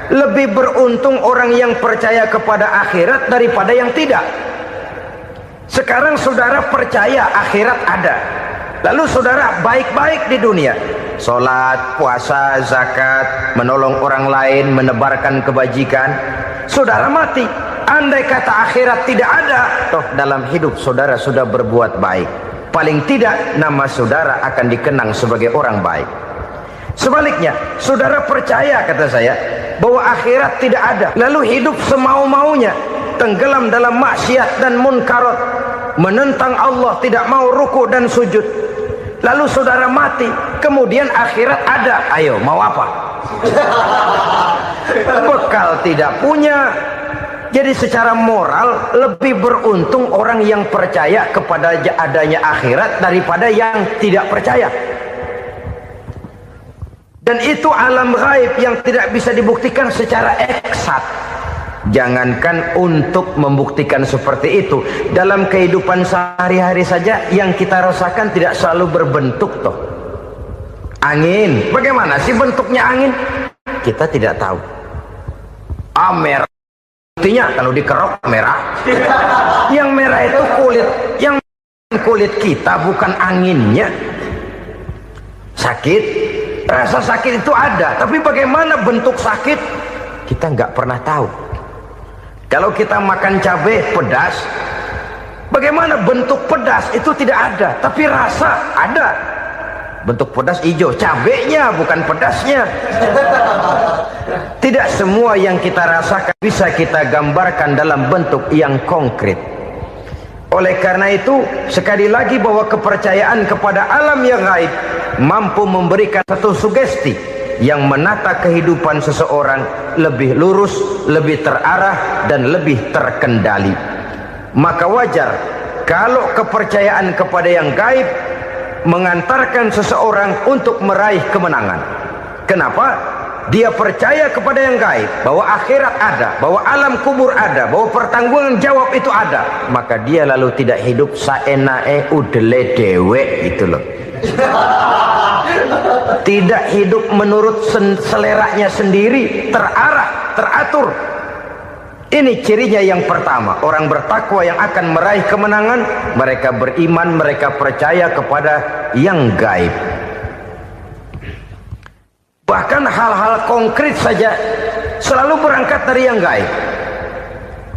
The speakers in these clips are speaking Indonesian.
Lebih beruntung orang yang percaya kepada akhirat daripada yang tidak. Sekarang saudara percaya akhirat ada, lalu saudara baik-baik di dunia, sholat, puasa, zakat, menolong orang lain, menebarkan kebajikan. Saudara mati, andai kata akhirat tidak ada, toh dalam hidup saudara sudah berbuat baik, paling tidak nama saudara akan dikenang sebagai orang baik. Sebaliknya, saudara percaya, kata saya, bahwa akhirat tidak ada, lalu hidup semau-maunya, tenggelam dalam maksiat dan munkarat, menentang Allah, tidak mau ruku dan sujud. Lalu saudara mati, kemudian akhirat ada, ayo mau apa? Bekal tidak punya. Jadi secara moral lebih beruntung orang yang percaya kepada adanya akhirat daripada yang tidak percaya. Dan itu alam gaib yang tidak bisa dibuktikan secara eksat. Jangankan untuk membuktikan seperti itu, dalam kehidupan sehari-hari saja yang kita rasakan tidak selalu berbentuk toh. Angin, bagaimana sih bentuknya angin? Kita tidak tahu. Merah, buktinya kalau dikerok merah. Yang merah itu kulit, yang kulit kita bukan anginnya. Sakit, rasa sakit itu ada, tapi bagaimana bentuk sakit kita nggak pernah tahu. Kalau kita makan cabai pedas, bagaimana bentuk pedas itu tidak ada, tapi rasa ada. Bentuk pedas hijau, cabainya bukan pedasnya. Tidak semua yang kita rasakan bisa kita gambarkan dalam bentuk yang konkret. Oleh karena itu, sekali lagi bahwa kepercayaan kepada alam yang gaib mampu memberikan satu sugesti yang menata kehidupan seseorang lebih lurus, lebih terarah, dan lebih terkendali. Maka wajar kalau kepercayaan kepada yang gaib mengantarkan seseorang untuk meraih kemenangan. Kenapa? Dia percaya kepada yang gaib, bahwa akhirat ada, bahwa alam kubur ada, bahwa pertanggungan jawab itu ada. Maka dia lalu tidak hidup saenae udele dewe, gitu loh. Tidak hidup menurut seleranya sendiri, terarah, teratur. Ini cirinya yang pertama. Orang bertakwa yang akan meraih kemenangan, mereka beriman, mereka percaya kepada yang gaib. Bahkan hal-hal konkret saja selalu berangkat dari yang gaib.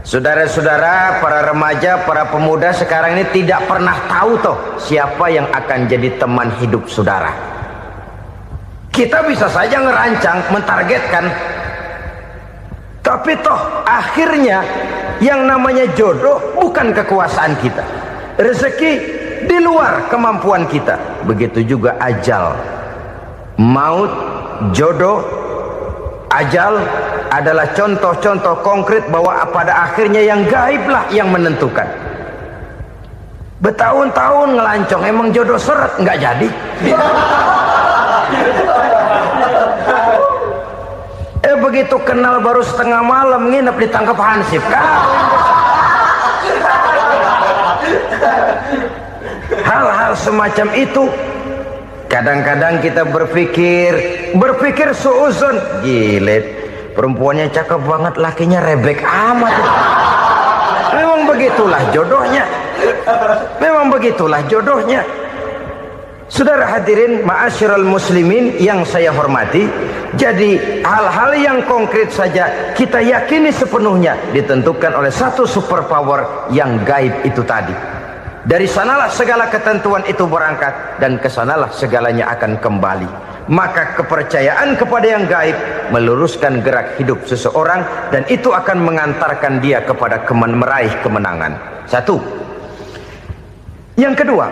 Saudara-saudara, para remaja, para pemuda sekarang ini tidak pernah tahu toh siapa yang akan jadi teman hidup saudara. Kita bisa saja ngerancang, mentargetkan, tapi toh akhirnya yang namanya jodoh bukan kekuasaan kita. Rezeki di luar kemampuan kita. Begitu juga ajal, maut, jodoh, ajal adalah contoh-contoh konkret bahwa pada akhirnya yang gaiblah yang menentukan. Bertahun-tahun ngelancong, emang jodoh seret nggak jadi. Begitu kenal baru setengah malam nginep ditangkap hansip kan. Hal-hal semacam itu kadang-kadang kita berpikir suuzon, gilet, perempuannya cakep banget, lakinya rebek amat. Memang begitulah jodohnya. Memang begitulah jodohnya. Saudara hadirin ma'asyiral muslimin yang saya hormati, jadi hal-hal yang konkret saja kita yakini sepenuhnya ditentukan oleh satu superpower yang gaib itu tadi. Dari sanalah segala ketentuan itu berangkat dan kesanalah segalanya akan kembali. Maka kepercayaan kepada yang gaib meluruskan gerak hidup seseorang dan itu akan mengantarkan dia kepada meraih kemenangan. Satu. Yang kedua,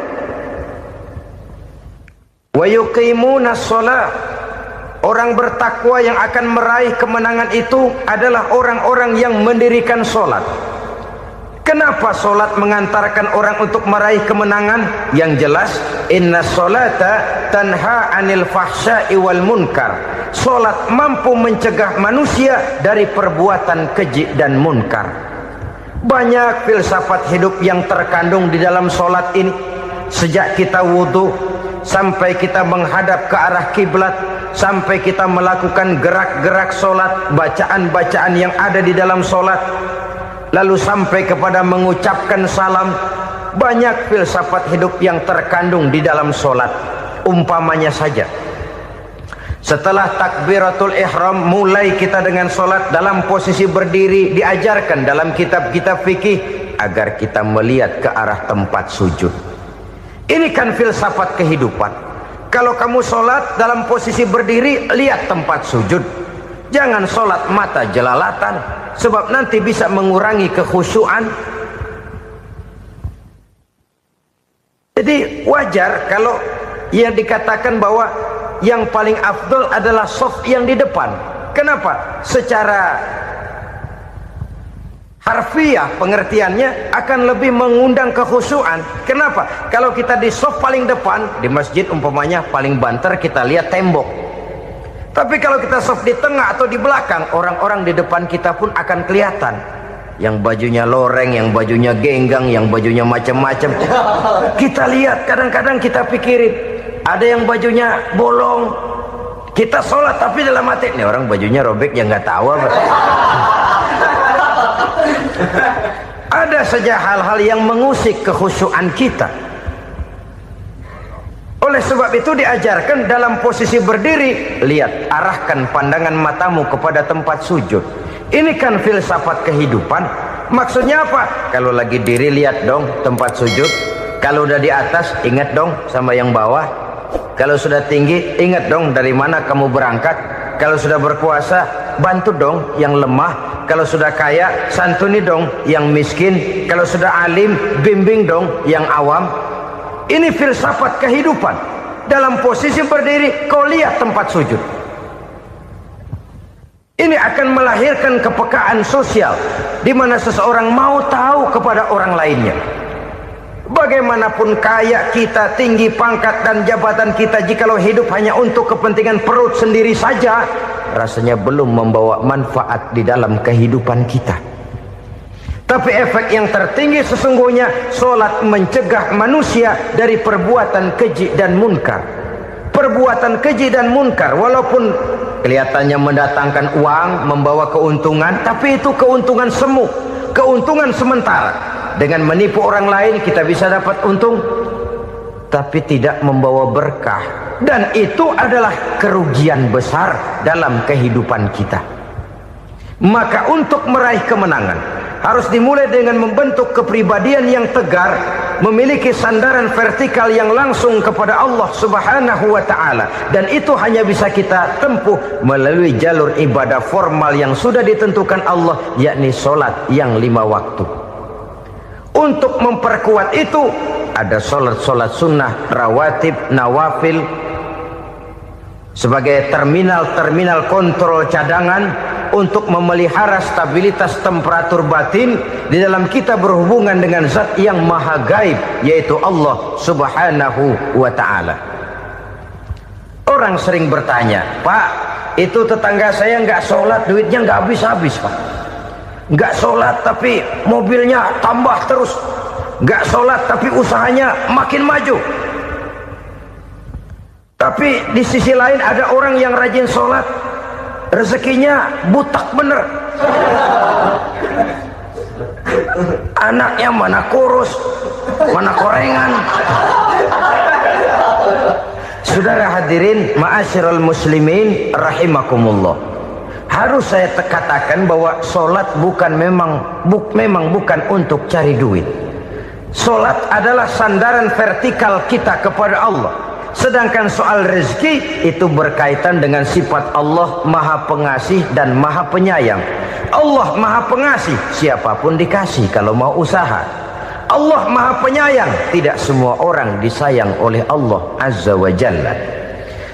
wa yuqimuna shalah. Orang bertakwa yang akan meraih kemenangan itu adalah orang-orang yang mendirikan sholat. Kenapa sholat mengantarkan orang untuk meraih kemenangan? Yang jelas, inna sholata tanha anil fahsya'i wal munkar. Sholat mampu mencegah manusia dari perbuatan keji dan munkar. Banyak filsafat hidup yang terkandung di dalam sholat ini. Sejak kita wudhu sampai kita menghadap ke arah kiblat, sampai kita melakukan gerak-gerak solat, bacaan-bacaan yang ada di dalam solat, lalu sampai kepada mengucapkan salam. Banyak filsafat hidup yang terkandung di dalam solat. Umpamanya saja, setelah takbiratul ihram, mulai kita dengan solat dalam posisi berdiri. Diajarkan dalam kitab-kitab fikih agar kita melihat ke arah tempat sujud. Ini kan filsafat kehidupan. Kalau kamu solat dalam posisi berdiri, lihat tempat sujud. Jangan solat mata jelalatan, sebab nanti bisa mengurangi kekhusyuan. Jadi wajar kalau yang dikatakan bahwa yang paling afdol adalah shaf yang di depan. Kenapa? Secara harfiah pengertiannya akan lebih mengundang kekhusyuan. Kenapa? Kalau kita di shaf paling depan di masjid umpamanya paling banter kita lihat tembok. Tapi kalau kita shaf di tengah atau di belakang, orang-orang di depan kita pun akan kelihatan. Yang bajunya loreng, yang bajunya genggang, yang bajunya macam-macam. Kita lihat, kadang-kadang kita pikirin, ada yang bajunya bolong. Kita sholat tapi dalam hati, nih orang bajunya robek yang nggak tahu apa. Ada saja hal-hal yang mengusik kekhusyuan kita. Oleh sebab itu diajarkan dalam posisi berdiri, lihat, arahkan pandangan matamu kepada tempat sujud. Ini kan filsafat kehidupan. Maksudnya apa? Kalau lagi diri, lihat dong tempat sujud. Kalau udah di atas, ingat dong sama yang bawah. Kalau sudah tinggi, ingat dong dari mana kamu berangkat. Kalau sudah berkuasa, bantu dong yang lemah. Kalau sudah kaya, santuni dong yang miskin. Kalau sudah alim, bimbing dong yang awam. Ini filsafat kehidupan. Dalam posisi berdiri, kau lihat tempat sujud. Ini akan melahirkan kepekaan sosial, di mana seseorang mau tahu kepada orang lainnya. Bagaimanapun kaya kita, tinggi pangkat dan jabatan kita, jikalau hidup hanya untuk kepentingan perut sendiri saja, rasanya belum membawa manfaat di dalam kehidupan kita. Tapi efek yang tertinggi sesungguhnya, solat mencegah manusia dari perbuatan keji dan munkar. Perbuatan keji dan munkar, walaupun kelihatannya mendatangkan uang, membawa keuntungan, tapi itu keuntungan semu, keuntungan sementara. Dengan menipu orang lain kita bisa dapat untung, tapi tidak membawa berkah. Dan itu adalah kerugian besar dalam kehidupan kita. Maka untuk meraih kemenangan, harus dimulai dengan membentuk kepribadian yang tegar, memiliki sandaran vertikal yang langsung kepada Allah Subhanahu wa ta'ala. Dan itu hanya bisa kita tempuh melalui jalur ibadah formal yang sudah ditentukan Allah, yakni solat yang 5 waktu. Untuk memperkuat itu, ada solat-solat sunnah, rawatib, nawafil, sebagai terminal-terminal kontrol cadangan untuk memelihara stabilitas temperatur batin di dalam kita berhubungan dengan zat yang maha gaib, yaitu Allah Subhanahu wa ta'ala. Orang sering bertanya, Pak, itu tetangga saya nggak sholat, duitnya nggak habis-habis, Pak. Nggak sholat tapi mobilnya tambah terus. Nggak sholat tapi usahanya makin maju. Tapi di sisi lain ada orang yang rajin sholat, rezekinya butak bener. Anaknya mana kurus, mana korengan. Saudara hadirin ma'asyiral muslimin rahimakumullah. Harus saya katakan bahwa solat memang bukan untuk cari duit. Solat adalah sandaran vertikal kita kepada Allah. Sedangkan soal rezeki itu berkaitan dengan sifat Allah maha pengasih dan maha penyayang. Allah maha pengasih, siapapun dikasih kalau mau usaha. Allah maha penyayang, tidak semua orang disayang oleh Allah Azza wa Jalla.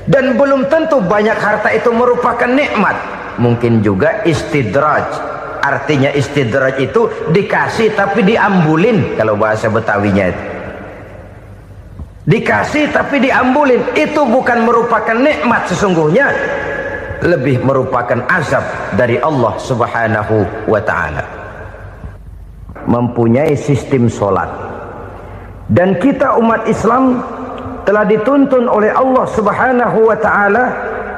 Dan belum tentu banyak harta itu merupakan nikmat. Mungkin juga istidraj. Artinya istidraj itu dikasih tapi diambulin, kalau bahasa Betawinya itu. Dikasih tapi diambulin, itu bukan merupakan nikmat sesungguhnya, lebih merupakan azab dari Allah Subhanahu wa ta'ala. Mempunyai sistem solat, dan kita umat Islam telah dituntun oleh Allah Subhanahu wa ta'ala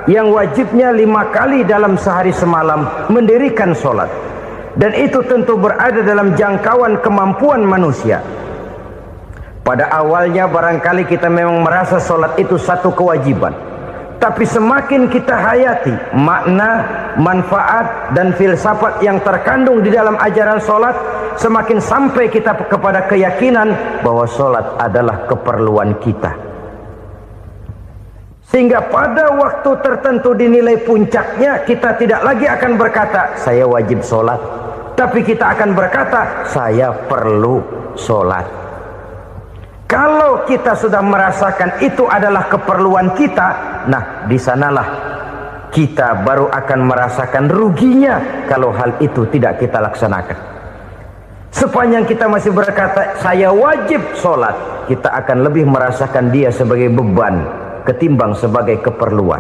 yang wajibnya 5 kali dalam sehari semalam mendirikan sholat, dan itu tentu berada dalam jangkauan kemampuan manusia. Pada awalnya barangkali kita memang merasa sholat itu satu kewajiban, tapi semakin kita hayati makna, manfaat, dan filsafat yang terkandung di dalam ajaran sholat, semakin sampai kita kepada keyakinan bahwa sholat adalah keperluan kita. Sehingga pada waktu tertentu dinilai puncaknya, kita tidak lagi akan berkata saya wajib sholat, tapi kita akan berkata saya perlu sholat. Kalau kita sudah merasakan itu adalah keperluan kita, nah di sanalah kita baru akan merasakan ruginya kalau hal itu tidak kita laksanakan. Sepanjang kita masih berkata saya wajib sholat, kita akan lebih merasakan dia sebagai beban ketimbang sebagai keperluan.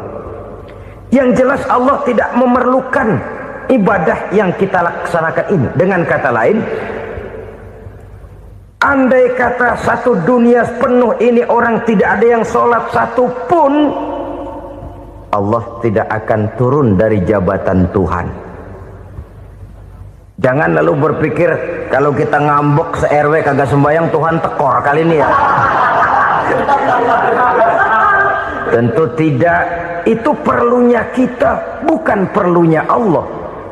Yang jelas Allah tidak memerlukan ibadah yang kita laksanakan ini. Dengan kata lain, andai kata satu dunia penuh ini orang tidak ada yang sholat satu pun, Allah tidak akan turun dari jabatan Tuhan. Jangan lalu berpikir kalau kita ngambek se-RW kagak sembahyang Tuhan tekor kali ini ya. Tentu tidak. Itu perlunya kita, bukan perlunya Allah.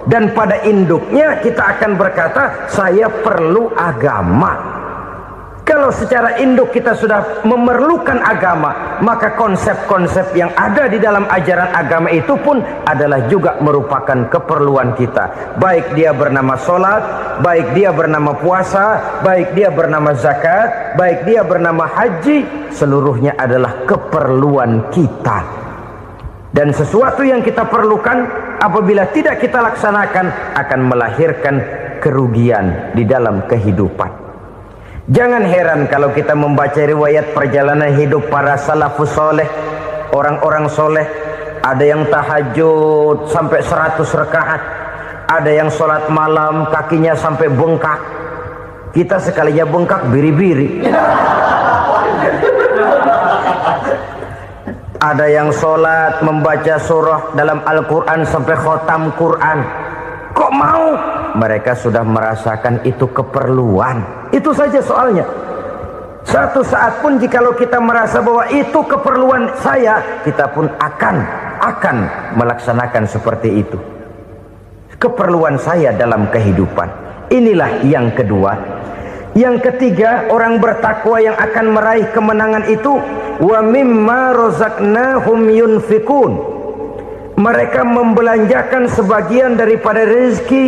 Dan pada induknya kita akan berkata saya perlu agama. Kalau secara induk kita sudah memerlukan agama, maka konsep-konsep yang ada di dalam ajaran agama itu pun adalah juga merupakan keperluan kita. Baik dia bernama sholat, baik dia bernama puasa, baik dia bernama zakat, baik dia bernama haji, seluruhnya adalah keperluan kita. Dan sesuatu yang kita perlukan apabila tidak kita laksanakan akan melahirkan kerugian di dalam kehidupan. Jangan heran kalau kita membaca riwayat perjalanan hidup para salafus soleh, orang-orang soleh. Ada yang tahajud sampai 100 rakaat, ada yang sholat malam kakinya sampai bengkak. Kita sekalinya bengkak biri-biri. Ada yang sholat membaca surah dalam Al-Quran sampai khotam Quran. Kok mau? Mereka sudah merasakan itu keperluan. Itu saja soalnya. Satu saat pun jikalau kita merasa bahwa itu keperluan saya, kita pun akan melaksanakan seperti itu. Keperluan saya dalam kehidupan. Inilah yang kedua. Yang ketiga, orang bertakwa yang akan meraih kemenangan itu, wa mimma razaqnahum yunfikun. Mereka membelanjakan sebagian daripada rezeki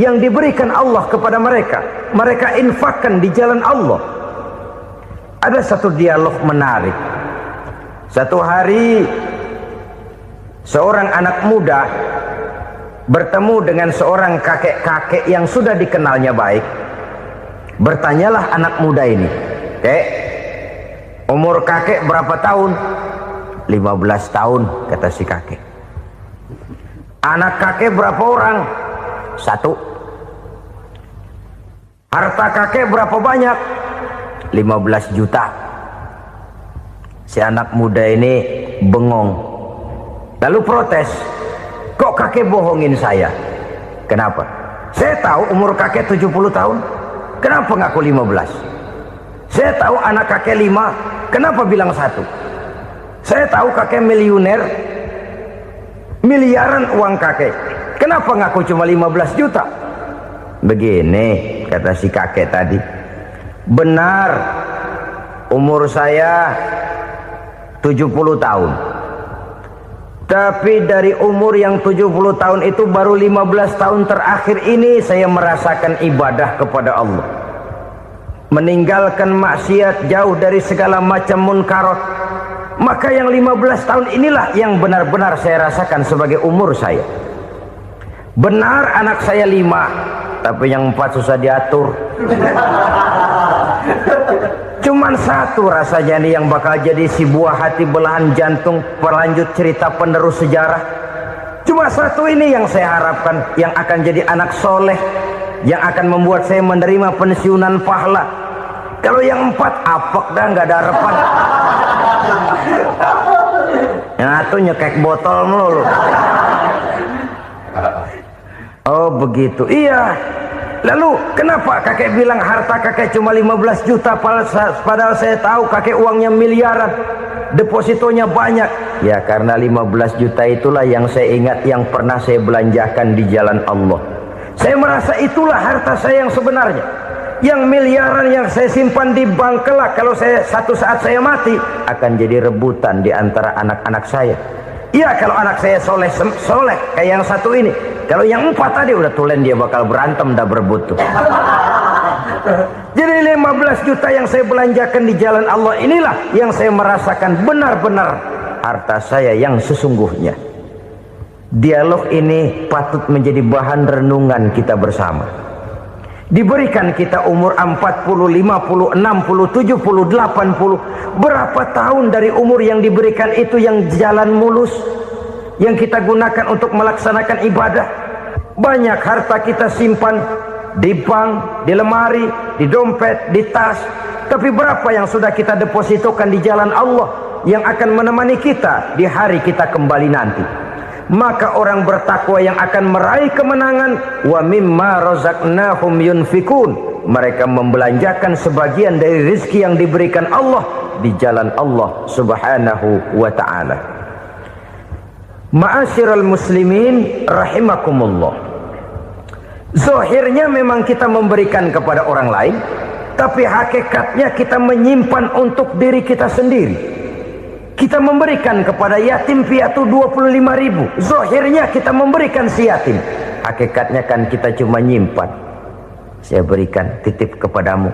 yang diberikan Allah kepada mereka. Mereka infakkan di jalan Allah. Ada satu dialog menarik. Satu hari seorang anak muda bertemu dengan seorang kakek-kakek yang sudah dikenalnya baik. Bertanyalah anak muda ini, "Kek, umur kakek berapa tahun?" 15 tahun, kata si kakek. Anak kakek berapa orang? 1. Harta kakek berapa banyak? 15 juta. Si anak muda ini bengong. Lalu protes, "Kok kakek bohongin saya?" "Kenapa?" "Saya tahu umur kakek 70 tahun. Kenapa ngaku 15? Saya tahu anak kakek 5. Kenapa bilang 1? Saya tahu kakek miliuner, miliaran uang kakek. Kenapa ngaku cuma 15 juta? Begini, kata si kakek tadi. Benar, umur saya 70 tahun. Tapi dari umur yang 70 tahun itu baru 15 tahun terakhir ini saya merasakan ibadah kepada Allah. Meninggalkan maksiat, jauh dari segala macam munkarat. Maka yang 15 tahun inilah yang benar-benar saya rasakan sebagai umur saya. Benar anak saya 5, tapi yang 4 susah diatur. Cuman 1 rasanya nih yang bakal jadi si buah hati belahan jantung pelanjut cerita penerus sejarah. Cuma 1 ini yang saya harapkan, yang akan jadi anak soleh, yang akan membuat saya menerima pensiunan pahala. Kalau yang 4 apek dah, nggak ada harapan. Yang satu nyekek botol melulu. Oh begitu. Iya. Lalu kenapa kakek bilang harta kakek cuma 15 juta padahal saya tahu kakek uangnya miliaran, depositonya banyak? Ya karena 15 juta itulah yang saya ingat yang pernah saya belanjakan di jalan Allah. Saya merasa itulah harta saya yang sebenarnya. Yang miliaran yang saya simpan di bank kelak kalau satu saat saya mati akan jadi rebutan di antara anak-anak saya. Iya kalau anak saya soleh kayak yang satu ini. Kalau yang 4 tadi udah tulen dia bakal berantem dah berebut tuh. Jadi 15 juta yang saya belanjakan di jalan Allah inilah yang saya merasakan benar-benar harta saya yang sesungguhnya. Dialog ini patut menjadi bahan renungan kita bersama. Diberikan kita umur 40, 50, 60, 70, 80. Berapa tahun dari umur yang diberikan itu yang jalan mulus, yang kita gunakan untuk melaksanakan ibadah? Banyak harta kita simpan di bank, di lemari, di dompet, di tas. Tapi berapa yang sudah kita depositokan di jalan Allah yang akan menemani kita di hari kita kembali nanti? Maka orang bertakwa yang akan meraih kemenangan, wa mimma razaqnahum yunfikun, mereka membelanjakan sebagian dari rezeki yang diberikan Allah di jalan Allah subhanahu wa ta'ala. Ma'asyiral muslimin rahimakumullah, zahirnya memang kita memberikan kepada orang lain, tapi hakikatnya kita menyimpan untuk diri kita sendiri. Kita memberikan kepada yatim piatu 25.000. Zahirnya kita memberikan si yatim, hakikatnya kan kita cuma nyimpan. Saya berikan, titip kepadamu,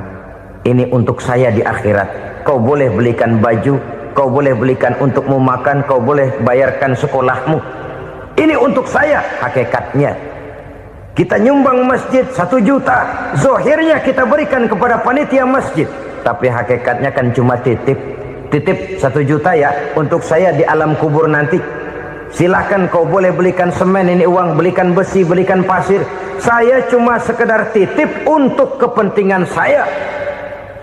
ini untuk saya di akhirat. Kau boleh belikan baju, kau boleh belikan untukmu makan, kau boleh bayarkan sekolahmu. Ini untuk saya. Hakikatnya kita nyumbang masjid 1 juta, zahirnya kita berikan kepada panitia masjid, tapi hakikatnya kan cuma titip 1 juta ya untuk saya di alam kubur nanti. Silahkan kau boleh belikan semen, ini uang, belikan besi, belikan pasir. Saya cuma sekedar titip untuk kepentingan saya.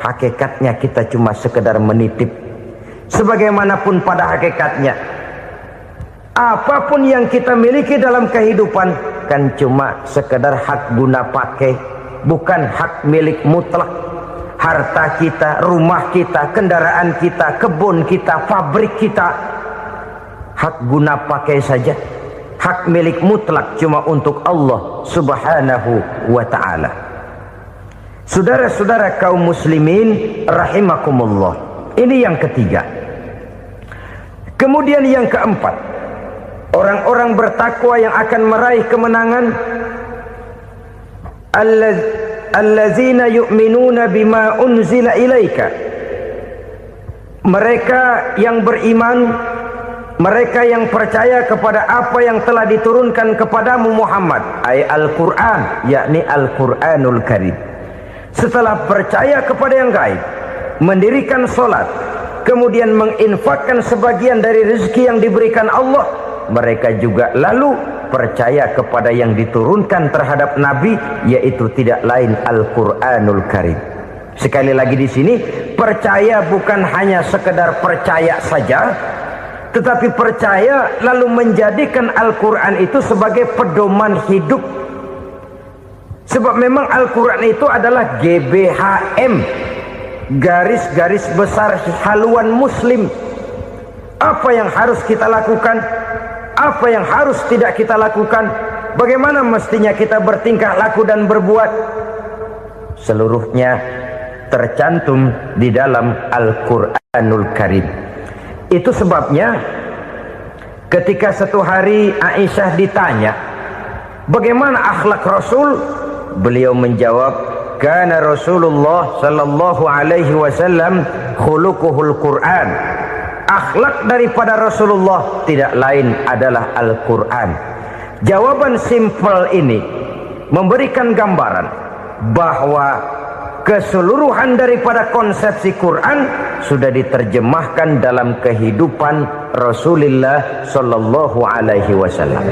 Hakikatnya kita cuma sekedar menitip. Sebagaimanapun pada hakikatnya, apapun yang kita miliki dalam kehidupan kan cuma sekedar hak guna pakai, bukan hak milik mutlak. Harta kita, rumah kita, kendaraan kita, kebun kita, pabrik kita, hak guna pakai saja. Hak milik mutlak cuma untuk Allah subhanahu wa ta'ala. Saudara-saudara kaum muslimin rahimakumullah, ini yang ketiga. Kemudian yang keempat, orang-orang bertakwa yang akan meraih kemenangan, allazina yu'minuna bima unzila ilaika, mereka yang beriman, mereka yang percaya kepada apa yang telah diturunkan kepadamu Muhammad, ay Al-Quran, yakni Al-Quranul Karim. Setelah percaya kepada yang gaib, mendirikan solat, kemudian menginfakkan sebagian dari rezeki yang diberikan Allah, mereka juga lalu percaya kepada yang diturunkan terhadap Nabi, yaitu tidak lain Al-Quranul Karim. Sekali lagi di sini, percaya bukan hanya sekedar percaya saja, tetapi percaya lalu menjadikan Al-Quran itu sebagai pedoman hidup. Sebab memang Al-Quran itu adalah GBHM, garis-garis besar haluan muslim. Apa yang harus kita lakukan, apa yang harus tidak kita lakukan, bagaimana mestinya kita bertingkah laku dan berbuat, seluruhnya tercantum di dalam Al-Quranul Karim. Itu sebabnya ketika satu hari Aisyah ditanya bagaimana akhlak Rasul, beliau menjawab, kana Rasulullah sallallahu alaihi wasallam khuluquhul Quran. Akhlak daripada Rasulullah tidak lain adalah Al-Quran. Jawaban simpel ini memberikan gambaran bahwa keseluruhan daripada konsepsi Quran sudah diterjemahkan dalam kehidupan Rasulullah Sallallahu Alaihi Wasallam.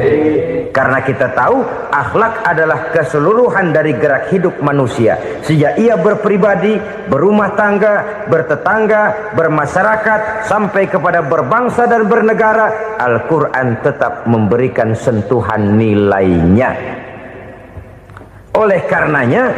Karena kita tahu akhlak adalah keseluruhan dari gerak hidup manusia. Sejak ia berpribadi, berumah tangga, bertetangga, bermasyarakat, sampai kepada berbangsa dan bernegara, Al-Quran tetap memberikan sentuhan nilainya. Oleh karenanya